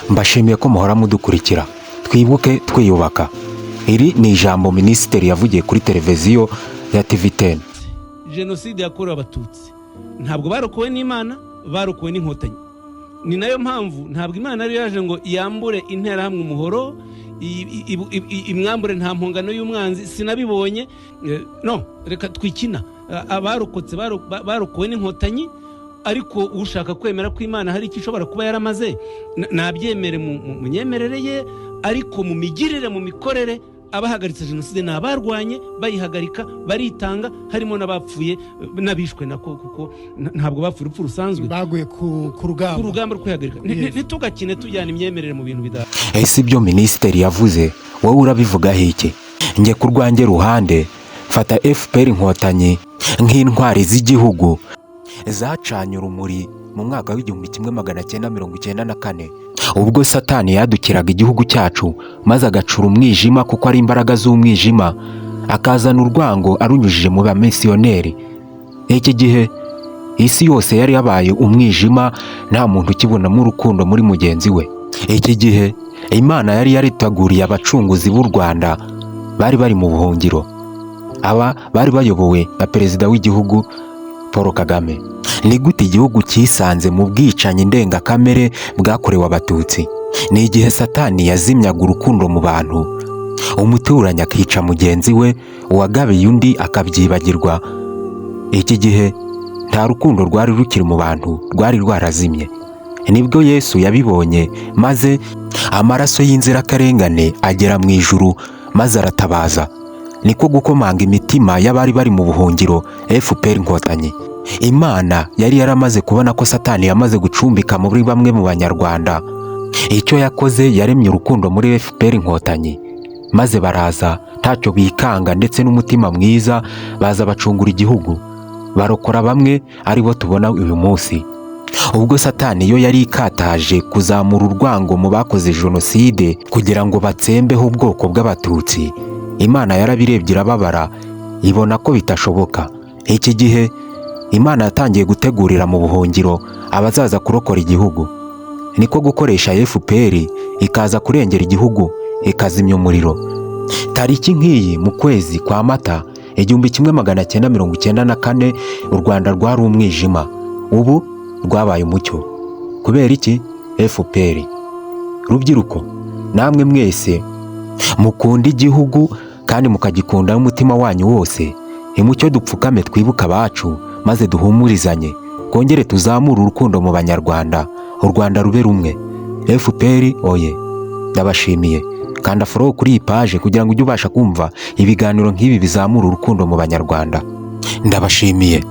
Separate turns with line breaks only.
Mbashimiye ko muhora mudukurikira. Twibuke twiyubaka. Iri ni ijambo minisitiri yavugiye kuri televiziyo ya TV10.
Jenoside yakorewe abatutsi ntabwo barokowe n'Imana, barokowe n'inkotanyi. Ni nayo mpamvu ntabwo Imana ari yaje ngo yambure interahamwe umuhoro, imwambure nta mpongano y'umwanzi. Sinabibonye. No, reka twikina. Abarokotse barokowe n'inkotanyi, ariko ushaka kwemera ko Imana hari icyo ishobora kuba yaramaze nabyemere mu myemerere ye, ariko mu migirire, mu mikorere abahagaritse jenoside n'abarwanye bayihagarika, baritanga, harimo n'abapfuye n'abishwe nako, kuko ntabwo bapfuye urupfu rusanzwe,
baguye ku rugamba
rwo kwihagarika. Ntitugakine tujyana imyemerere mu bintu bidahari.
Ese ibyo minisitiri yavuze wowe urabivugaho iki? Njye ku rwanjye ruhande fata FPR inkotanyi nk'intwari z'igihugu zacanye urumuri mu mwaka w'1994 ubwo Satani yadukiraga igihugu cyacu maze agacura umwijima, kuko ari imbaraga z'umwijima, akazana urwango arunyujije mu bamisiyoneri. Iki gihe isi yose yari yabaye umwijima, nta muntu ukibonamo urukundo muri mugenzi we. Iki gihe Imana yari yariteguriye abacunguzi b'u Rwanda bari bari mu buhungiro. Aba bari bayobowe na perezida w'igihugu Paul Kagame. Ni gute igihugu cyisanze mu bwicanyi ndengakamere bwakorewe abatutsi? Ni igihe Satani yazimyaga urukundo mu bantu, umuturanyi akica mugenzi we, uwagabiye undi akabyibagirwa. Iki gihe nta rukundo rwari rukiri mu bantu, rwari rwarazimye. Nibwo Yesu yabibonye, maze amaraso y'inzirakarengane agera mu ijuru, maze aratabaza. Niko gukomanga imitima y'abari bari mu buhungiro FPR inkotanyi. Imana yari yaramaze kubona ko Satani yamaze gucumbika muri bamwe mu banyarwanda. Icyo yakoze, yaremye urukundo muri FPR inkotanyi, maze baraza ntacyo bikanga ndetse n'umutima mwiza, baza bacungura igihugu, barokora bamwe aribo tubona uyu munsi. Ubwo Satani yo yari ikataje kuzamura urwango mu bakoze jenoside kugira ngo batsembeho ubwoko bw'abatutsi, Imana yarabirebye irababara, ibona ko bitashoboka. Iki gihe Imana yatangiye gutegurira mu buhungiro abazaza kurokora igihugu. Niko gukoresha FPR ikaza kurengera igihugu, ikazimya umuriro. Tariki nk'iyi mu kwezi kwa Mata 1994 u Rwanda rwari umwijima, ubu rwabaye umucyo. Kubera iki? FPR. Rubyiruko, namwe mwese mukunda igihugu kandi mukagikunda n'umutima wanyu wose, imucyo dupfukame twibuka abacu, maze duhumurizanye, kongere tuzamure urukundo mu banyarwanda, u Rwanda rube rumwe. FPR oye. Ndabashimiye. Kanda follow kuri iyi page kugira ngo ujye ubasha kumva ibiganiro nk'ibi bizamura urukundo mu banyarwanda. Ndabashimiye.